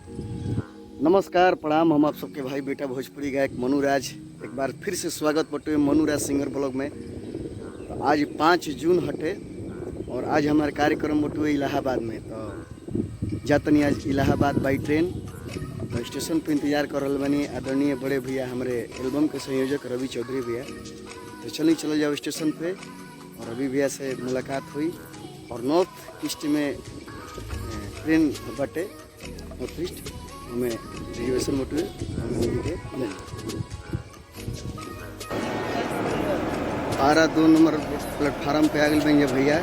नमस्कार प्रणाम। हम आप सबके भाई बेटा भोजपुरी गायक मनुराज एक बार फिर से स्वागत बटुए मनुराज सिंगर ब्लॉग में। तो आज 5 जून हटे और आज हमारे कार्यक्रम बटुए इलाहाबाद में। तो जातनी आज इलाहाबाद बाई ट्रेन। तो स्टेशन पे इंतजार कर रहा बनी आदरणीय बड़े भैया हमारे एल्बम के संयोजक रवि चौधरी भैया। तो चल जाओ स्टेशन पे और रवि भैया से मुलाकात हुई। और नॉर्थ ईस्ट में ट्रेन बटे नॉर्थ ईस्ट हमें रिजर्वेशन मोटवे के आरा 2 नंबर प्लेटफार्म पे आ गए बन भैया।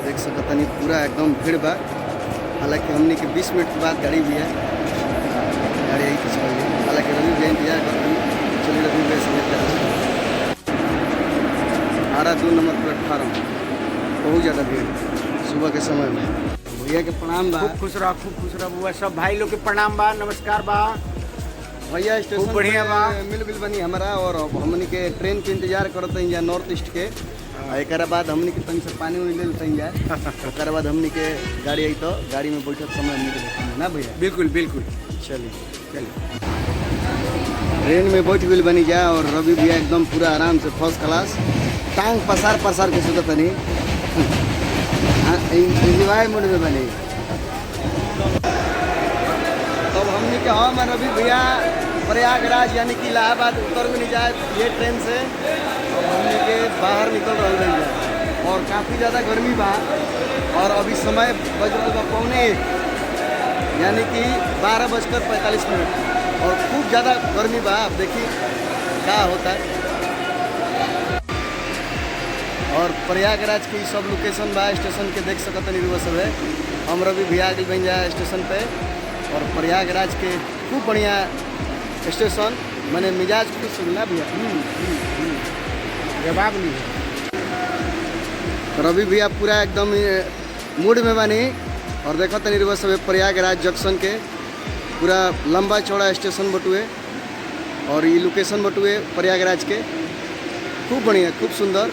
देख सकता नहीं पूरा एकदम भीड़ बा। हालांकि हमने के 20 मिनट के बाद गाड़ी भी है, गाड़ी यही तो चल गई। हालांकि रवि भैया इंतजार कर रही, चलिए रवि भैया से आरा 2 नंबर प्लेटफार्म बहुत ज़्यादा भीड़ सुबह के समय में। भैया के प्रणाम बा। खूब खुश रह बुआ। सब भाई लोग के प्रणाम बा, नमस्कार बा भैया। स्टेशन बढ़िया बा, मिल बनी हमारा और हमनी के ट्रेन के इंतजार करते हैं नॉर्थ ईस्ट के। एक बाद हमनी के तंग से पानी उनी ले लेते हैं। एक बाद हमनी के गाड़ी आई तो गाड़ी में बैठक समय हमनी के देखते हैं ना भैया। बिल्कुल बिल्कुल। चलिए ट्रेन में बैठ गई बनी जा और रवि भैया एकदम पूरा आराम से फर्स्ट क्लास टांग पसार के सुतत नहीं इंजॉय मूड में बने। तब हमने के हम रवि भैया प्रयागराज यानी कि इलाहाबाद उतर में नहीं जाए ये ट्रेन से। और हमने के बाहर निकल रहे हैं और काफ़ी ज़्यादा गर्मी बा। और अभी समय बज रहा बा 1:15 यानी कि 12:45 और खूब ज़्यादा गर्मी बा। आप देखिए क्या होता है। और प्रयागराज की सब लोकेशन बा स्टेशन के देख सकते नहीं रुआ सब है। हम रवि भैया के बन जाए स्टेशन पे और प्रयागराज के खूब बढ़िया स्टेशन मैंने मिजाज खुश मिला भैया। जवाब नहीं है। रवि भैया पूरा एकदम मूड में बनी और देखो तनी रुआ सब प्रयागराज जंक्शन के पूरा लंबा चौड़ा स्टेशन बटुए और ये लोकेशन बटुए प्रयागराज के खूब बढ़िया खूब सुंदर।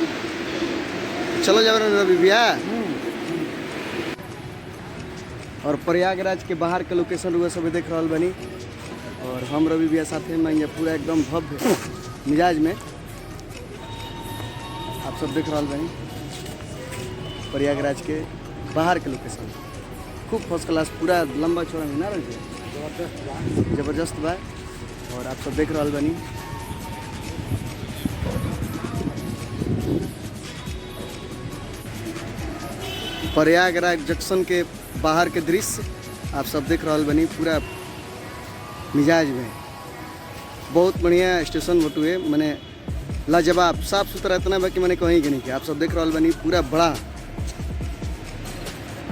चलो जाओ रवि भैया। और प्रयागराज के बाहर के लोकेशन रुआ सब देख रहा बनी और हम रवि भैया साथे में ये पूरा एकदम भव्य मिजाज में आप सब देख रहा बनी प्रयागराज के बाहर के लोकेशन खूब फर्स्ट क्लास पूरा लंबा चौड़ा है ना रवि, जबरदस्त बा। और आप सब देख रहा बनी प्रयागराज जंक्शन के बाहर के दृश्य आप सब देख रहा बनी पूरा मिजाज में। बहुत बढ़िया स्टेशन बटुए मैंने लाजवाब साफ सुथरा इतना बा कि मैंने कहीं के नहीं किया। आप सब देख रहा बनी पूरा बड़ा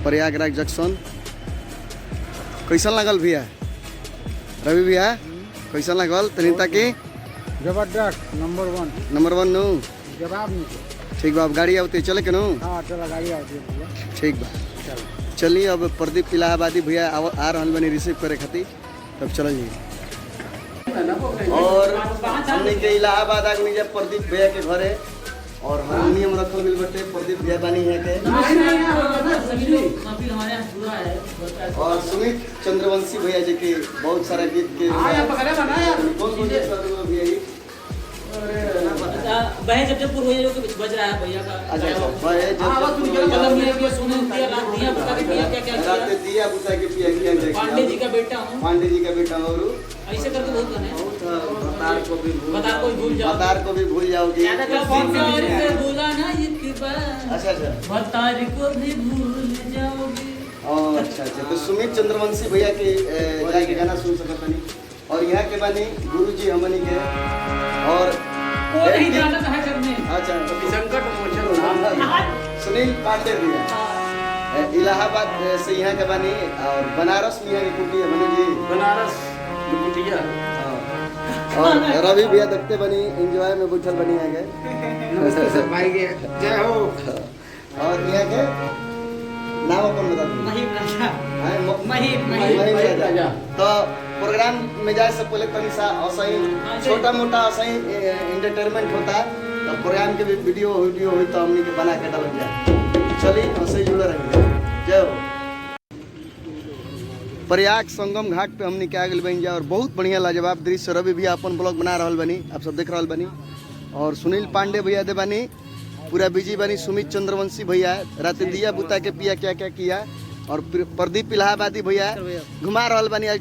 प्रयागराज जंक्शन। कैसा लगल भैया रवि भैया? कैसा लगल तनिता की? जबरदस्त नंबर 1 नो जवाब नहीं। ठीक बा। अब गाड़ी आती चले के नो? हाँ चला गाड़ी आती है। ठीक बा चलिए। अब प्रदीप इलाहाबादी भैया आ रहा बनी रिसीव करे खातिर तब चल जाइए। और हमने के इलाहाबाद आ गई जब प्रदीप भैया के घरे और हारमोनियम रखल मिल बटे प्रदीप भैया बानी है के और सुमित चंद्रवंशी भैया जी के बहुत सारा गीत के बहे जबजपुर भैया जो बज रहा है भैया का। अच्छा बहे रात दिया बुता के पिया किया पांडे जी का बेटा हूँ। पांडे जी का बेटा और ऐसे करके बहुत गाने हैं। बतार को भी भूल जाओगे। बोला ना ये अच्छा बतार को भी भूल जाओगे। अच्छा तो सुमित चंद्रवंशी भैया के जाके गाना सुन सकता नहीं। और यहाँ के बानी गुरुजी हमनी के और नहीं जाना है करने। अच्छा संकट मोचन सुनील पांडे भैया इलाहाबाद से यहाँ के बानी और बनारस में यहाँ की कुटी है मनु जी बनारस कुटिया। और रवि भैया देखते बनी एंजॉय में बैठल बनी है नमस्ते सब भाई के जय हो। और यहाँ के नाम अपन बता दो। महिम राजा। तो प्रोग्राम में जाए से पहले तनी सा असही छोटा मोटा असही एंटरटेनमेंट होता तो प्रोग्राम के भी वीडियो हुई तो हमने के बना के डाल दिया। चलिए असही जुड़े रहिए। जय हो। प्रयाग संगम घाट पे हमने क्या गल बन जा और बहुत बढ़िया लाजवाब दृश्य। रवि भैया अपन ब्लॉग बना रहा बनी, आप सब देख रहा बनी। और सुनील पांडे भैया दे बनी पूरा बिजी बनी। सुमित चंद्रवंशी भैया रात दिया बुता के पिया क्या क्या किया। और प्रदीप इलाहाबादी भैया घुमा रहा बनी। आज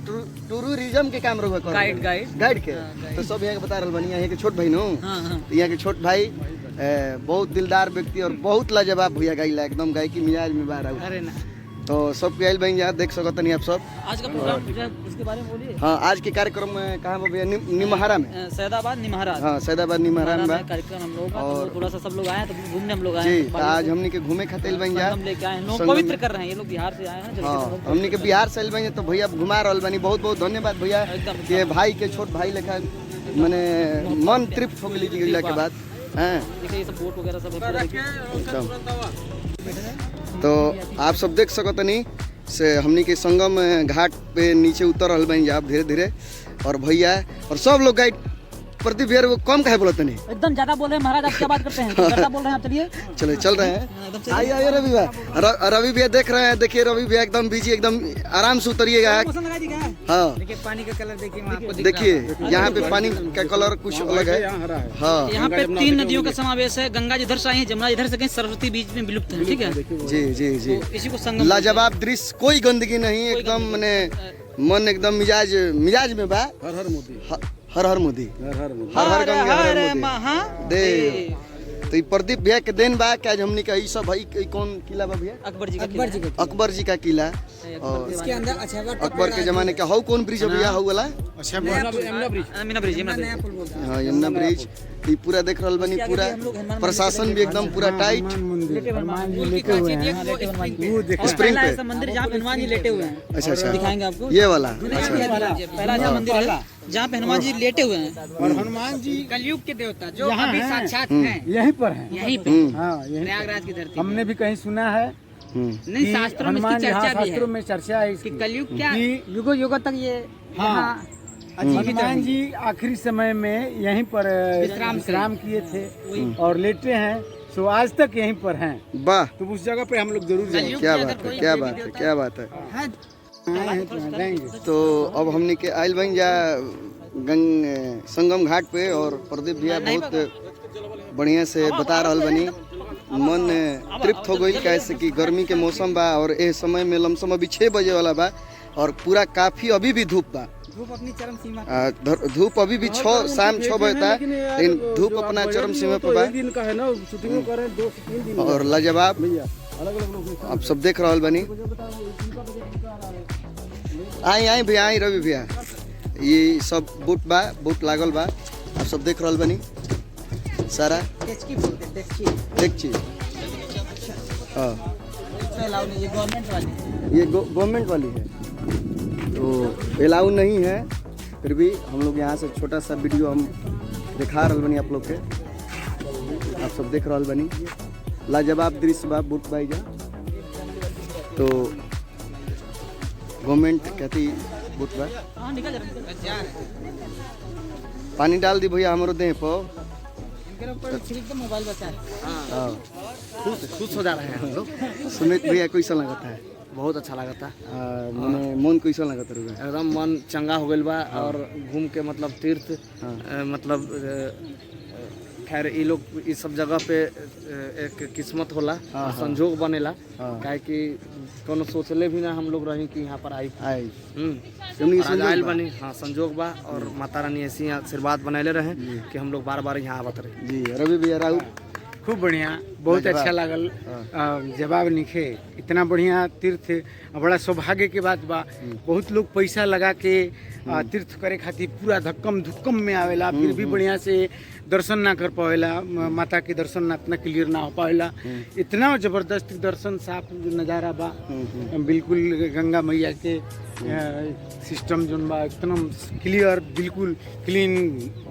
टूरिज्म के काम रहो गाइड के तो सब यहाँ के बता रहा बनी। यहाँ के छोट भाई नो यहाँ के छोट भाई बहुत दिलदार व्यक्ति और बहुत लाजवाब भैया गाइला एकदम गाय की मिजाज में बाहर अरे ना तो सब के आयल बन यहाँ देख सकते नहीं आप सब। आज का प्रोग्राम उसके बारे में बोलिए। हाँ आज के कार्यक्रम में कहाँ भैया निमहारा में सैदाबाद निमहारा। हाँ सैदाबाद निमहारा में कार्यक्रम हम लोग और थोड़ा सा सब लोग आए तो घूमने हम लोग आए जी। आज हमने के घूमे खातिर बन जा लेके आए लोग पवित्र कर रहे हैं। ये लोग बिहार से आए हैं। हाँ हमने के बिहार से आयल बन तो भैया घुमा रहा बनी। बहुत बहुत धन्यवाद भैया के भाई के छोट भाई लेखा मैंने मन तृप्त हो गई जिला के बाद। देखिए ये सब बोट वगैरह सब तो आप सब देख सकते नहीं से हमनी के संगम घाट पे नीचे उतर रहा बन जा धीरे धीरे। और भैया और सब लोग गाइड प्रदीप भैया वो कम काहे बोलते नहीं एकदम ज्यादा बोल रहे हैं महाराज। आप क्या बात करते हैं ज्यादा बोल रहे हैं आप। चलिए चलो चल रहे हैं। आइए आइए रवि भैया रवि भैया देख रहे हैं। देखिए रवि भैया एकदम बिजी एकदम आराम से उतरिएगा। हाँ देखिए पानी का कलर देखिए आपको देखिए यहाँ पे पानी का कलर कुछ अलग है। हाँ यहाँ पे 3 नदियों का समावेश है। गंगा जिधर से आई है, जमुना इधर से कहीं, सरस्वती बीच में विलुप्त है। ठीक है जी जी जी इसी को संगम लाजवाब दृश्य कोई गंदगी नहीं एकदम मैंने मन एकदम मिजाज में बा। हर हर मोदी हर हर मोदी हर हर मोदी हर हर गंगा हर हर मोदी महादेव। तो ये प्रदीप भैया के दिन बा कि आज हमने का सब भाई कौन किला बा भैया अकबर जी अकबर जी का किला। और इसके अंदर अच्छा अकबर के जमाने का हाउ कौन ब्रिज है भैया हाउ वाला अच्छा यमुना ब्रिज हाँ यमुना ब्रिज। ये पूरा देख रहा बनी पूरा प्रशासन भी एकदम पूरा टाइट। स्प्रिंग पे मंदिर जहाँ पे हनुमान जी लेटे हुए हैं। अच्छा अच्छा दिखाएंगे आपको ये वाला। पहला जो मंदिर है जहाँ पे हनुमान जी लेटे हुए हैं। और हनुमान जी कलयुग के देवता जो अभी साक्षात हैं यहीं पर है। यहीं पे हाँ प्रयागराज की धरती। हमने भी कहीं सुना है नहीं शास्त्रों में इसकी चर्चा भी है। शास्त्रों में चर्चा है कि कलयुग क्या कि युगों युगों तक ये हाँ हनुमान जी आखिरी समय में यहीं पर विश्राम किए थे और लेटे हैं। सो आज तक यहीं पर हैं। वाह तो उस जगह पे हम लोग जरूर जाएंगे। क्या बात है क्या बात है क्या बात है। जाएंगे तो अब हमने के आयल बन जा संगम घाट पे और प्रदीप भैया बहुत बढ़िया से बता रहा बनी। मन तृप्त हो गई कैसे कि गर्मी के मौसम बा और ए समय में लमसम अभी 6 बजे वाला बा और पूरा काफी अभी भी धूप बा। धूप अपनी चरम सीमा धूप अभी भी शाम 6 बजे था लेकिन धूप अपना चरम सीमा पे बा। दिन का है ना शूटिंग करें 2 से 3 दिन और लाजवाब आप सब देख रहा बनी। आई आई भैया आई रवि भैया ये सब बोट लागल बा आप सब देख रहा बनी सारा देखिए। हाँ ये गवर्नमेंट वाली है तो अलाउ नहीं है। फिर भी हम लोग यहाँ से छोटा सा वीडियो हम दिखा रहा बनी आप लोग के। आप सब देख रहा बनी लाजवाब दृश्य बा बोट बाई जा। तो गवर्नमेंट कहती बोट बा पानी डाल दी भैया हमारे देह पर मोबाइल बचा है। खुश हो जा रहे हैं हम लोग। सुमित भैया कैसा लगता है। बहुत अच्छा लगा था। मैंने मन कैसा लगा था एकदम मन चंगा हो गया बा। और घूम के मतलब तीर्थ मतलब खैर ये लोग इस सब जगह पे एक किस्मत होला संजोग बनेला काहे कि कोनो सोचले भी ना हम लोग रही कि यहाँ पर आई आइल बनी। हाँ संजोग बा और माता रानी ऐसी आशीर्वाद बनैले रहे कि हम लोग बार बार यहाँ आवत रहे। जी रवि भैया राहुल खूब बढ़िया बहुत अच्छा लागल। जवाब निखे इतना बढ़िया तीर्थ बड़ा सौभाग्य के बात बा। बहुत लोग पैसा लगा के तीर्थ करे खातिर पूरा धक्कम धुक्कम में आवेला फिर भी बढ़िया से दर्शन ना कर पावेला। माता के दर्शन ना इतना क्लियर ना हो पावेला। इतना जबरदस्त दर्शन साफ नज़ारा बा बिल्कुल। गंगा मैया के सिस्टम जोन बा एकदम क्लियर बिल्कुल क्लीन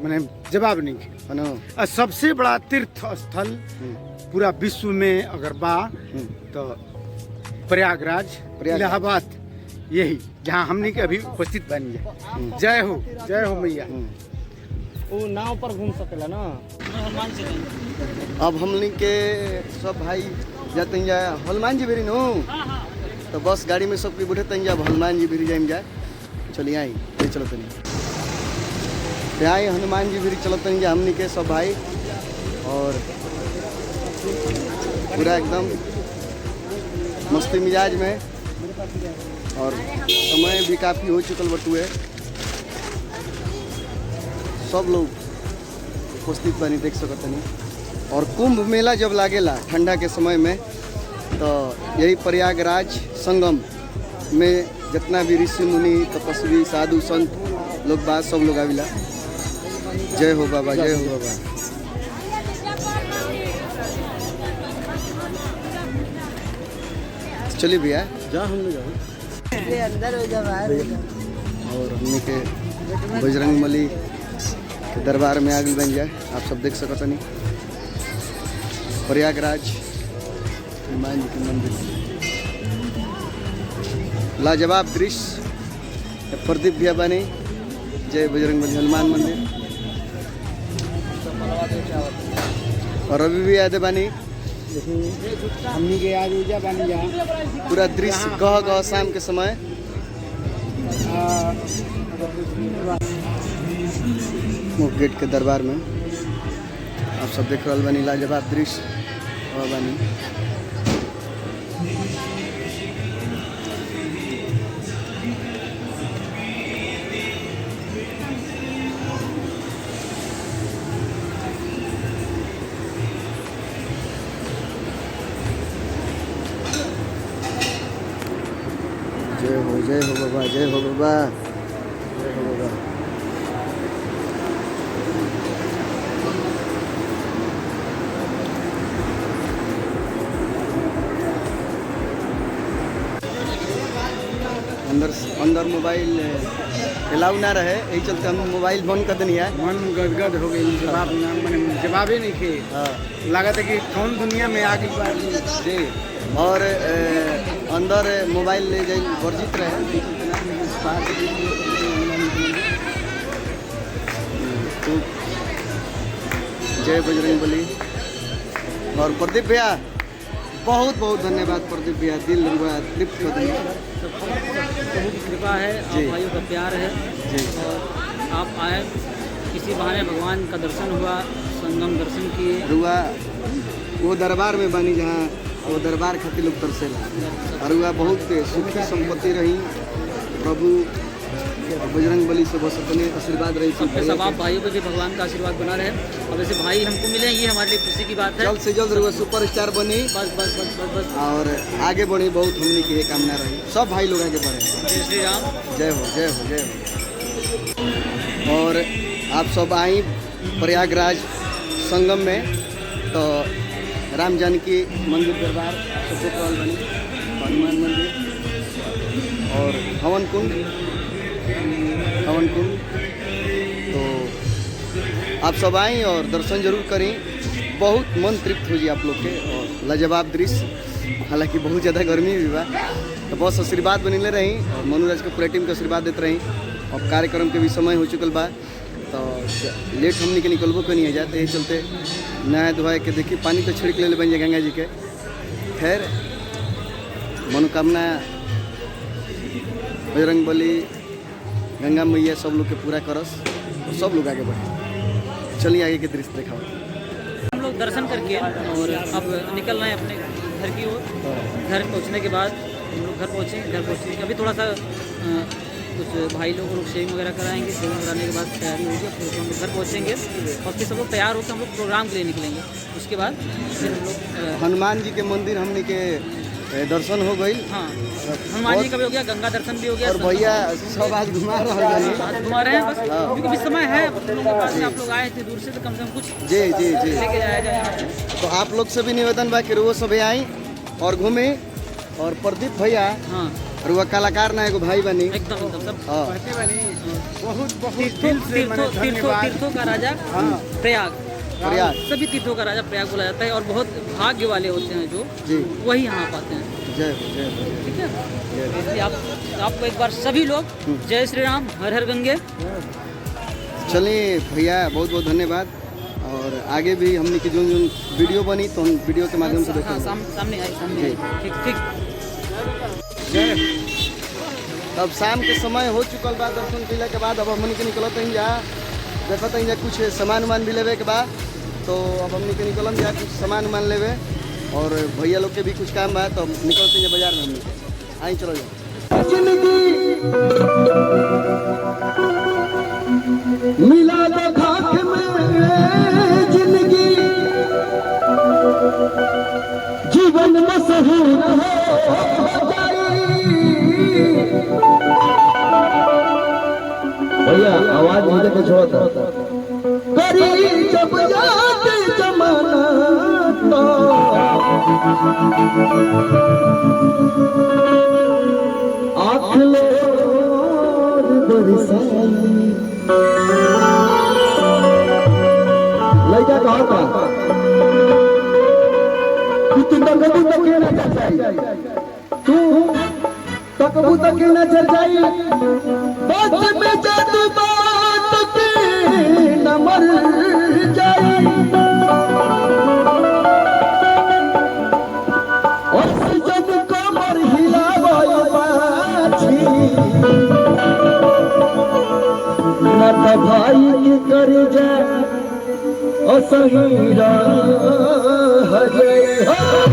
माने जवाब नहीं है। सबसे बड़ा तीर्थ स्थल पूरा विश्व में अगर बा तो प्रयागराज इलाहाबाद यही जहाँ हमने के अभी उपस्थित बनी है। जय हो मैया। वो नाव पर घूम सकेला ना। अब हमने के सब भाई जाते हैं हनुमान जी बेरी नो तो बस गाड़ी में सबके बैठे तन जब हनुमान जी भी जाए जाए चलिए आई ये चलो तनी आई हनुमान जी भी चलो तनी जा हमनी के सब भाई और पूरा एकदम मस्ती मिजाज में और समय भी काफ़ी हो चुकल बटुए सब लोग उपस्थित बनी देख सकतनी। और कुंभ मेला जब लागेला ठंडा के समय में तो यही प्रयागराज संगम में जितना भी ऋषि मुनि तपस्वी साधु संत लोग बात सब लोग आविला। जय हो बाबा, जय हो बाबा। चलिए भैया जा हम लोग अंदर हो जा बाहर। और हमने के बजरंग बली के दरबार में आगे बन जाए आप सब देख सकते नहीं प्रयागराज हनुमान जी के मंदिर लाजवाब दृश्य प्रदीप भैया बने। जय बजरंग बली हनुमान मंदिर। और अभी भी याद बानी हमनी के आज ऊर्जा बन जा पूरा दृश्य गह गह शाम के समय मुख गेट के दरबार में आप सब देख रहा बानी लाजवाब दृश्य बानी। जय हो बाबा, जय हो बाबा, जय हो बाबा। अंदर मोबाइल अलाउ ना रहे यही चलते हम मोबाइल बंद कर देनी है। मन गदगद हो गई जवाब ही नहीं खे। लगा था कि कौन दुनिया में आ गई जी। और अंदर मोबाइल ले जाए वर्जित रहे तो जय बजरंग बली। और प्रदीप भैया बहुत बहुत धन्यवाद प्रदीप भैया, दिल तृप्त कर दिया। बहुत कृपा है, आप भाइयों का प्यार है जी। और आप आए किसी बहाने भगवान का दर्शन हुआ, संगम दर्शन किए रुआ वो दरबार में बनी जहाँ वो दरबार खातिर लोग तरसेला और हुआ बहुत सुखी संपत्ति रही। प्रभु बजरंग बली से बस अपने आशीर्वाद रही सब आप भाइयों को भी भगवान का आशीर्वाद बना रहे। और वैसे भाई हमको मिले ये हमारे लिए खुशी की बात है। जल्द से जल्द रुआ सुपरस्टार बनी बस बस बस बस बस और आगे बढ़ी। बहुत हमने की कामना रही सब भाई लोग आगे बढ़े। जय श्री राम। जय हो, जय हो, जय हो। और आप सब आई प्रयागराज संगम में तो राम जानकी मंदिर दरबार सबसे प्रबल बनी, हनुमान मंदिर और हवन कुंड तो आप सब आएँ और दर्शन जरूर करें। बहुत मन तृप्त हो जी आप लोग के और लाजवाब दृश्य। हालांकि बहुत ज़्यादा गर्मी भी बा तो बस आशीर्वाद बनिले रही और मनुराज के पूरा टीम के आशीर्वाद देते रही। अब कार्यक्रम के भी समय हो चुकल बा तो लेट हमने के निकलबो के नहीं है जाते यही चलते नहा धोआ के देखिए पानी तो छिड़क ले बन जाए गंगा जी के। खैर मनोकामना बजरंग बली गंगा मैया सब लोग के पूरा करस और सब लोग आगे बढ़े। चलिए आगे के दृश्य देखा। हम लोग दर्शन करके और अब निकल रहे हैं अपने घर की ओर। घर पहुंचने के बाद हम लोग घर पहुंचे अभी थोड़ा सा कुछ भाई लोग शेविंग वगैरह कराएंगे। शेविंग कराने के बाद तैयारी होगी फिर हम लोग घर पहुँचेंगे और फिर सब लोग तैयार होकर हम लोग प्रोग्राम के लिए निकलेंगे। उसके बाद फिर हम लोग हनुमान जी के मंदिर हमने के दर्शन हो गई। हाँ हनुमान जी का भी हो गया, गंगा दर्शन भी हो गया और भैया सब आज घुमा रहे हैं। घुमा रहे हैं बस क्योंकि भी समय है आप लोगों के पास। आप लोग आए थे दूर से तो कम से कम कुछ जी जी जी लेके जाया जाए। तो आप लोग से भी निवेदन बा कि वो सब आई और घूमे। और प्रदीप भैया हाँ और वह कलाकार ना एगो भाई बनी एकदम एकदम सब हाँ बहुत बहुत दिल से मैंने धन्यवाद। तीर्थों का राजा प्रयाग। प्रयाग सभी तीर्थों का राजा प्रयाग बोला जाता है और बहुत भाग्य वाले होते हैं जो जी। वही यहाँ पाते हैं। जय हो, जय हो। ठीक है इसलिए आपको एक बार सभी लोग जय श्री राम, हर हर गंगे। चलिए भैया बहुत बहुत धन्यवाद। और आगे भी हमने की जो वीडियो बनी तो हम वीडियो के माध्यम से हाँ देखेंगे। सामने आई ठीक ठीक। अब शाम के समय हो चुकल बा, दर्शन कैला के बाद अब हमनी के निकलत हई जा, देखत हई जा कुछ सामान उमान भी लेवे के बाद, तो अब हमनी के निकलम जा कुछ सामान उमान लेवे, और भैया लोग के भी कुछ काम बा, तो निकलते हैं बाजार में हमनी के। आई चलो जा। मिला दे खाक में जिंदगी, जीवन मशहूर हो जाई। भैया आवाज मुझे के छोड़ो करी जब याद जमाना तो आँख लो बरसाई। लड़का कहा था तू तकबू तक के न चल जाई, तू तकबू तक के न चल जाई, बात में जादू बात के न मर जाई। और जब कमर हिलावई बाछी न त भाई के कर जा असही रह जाए।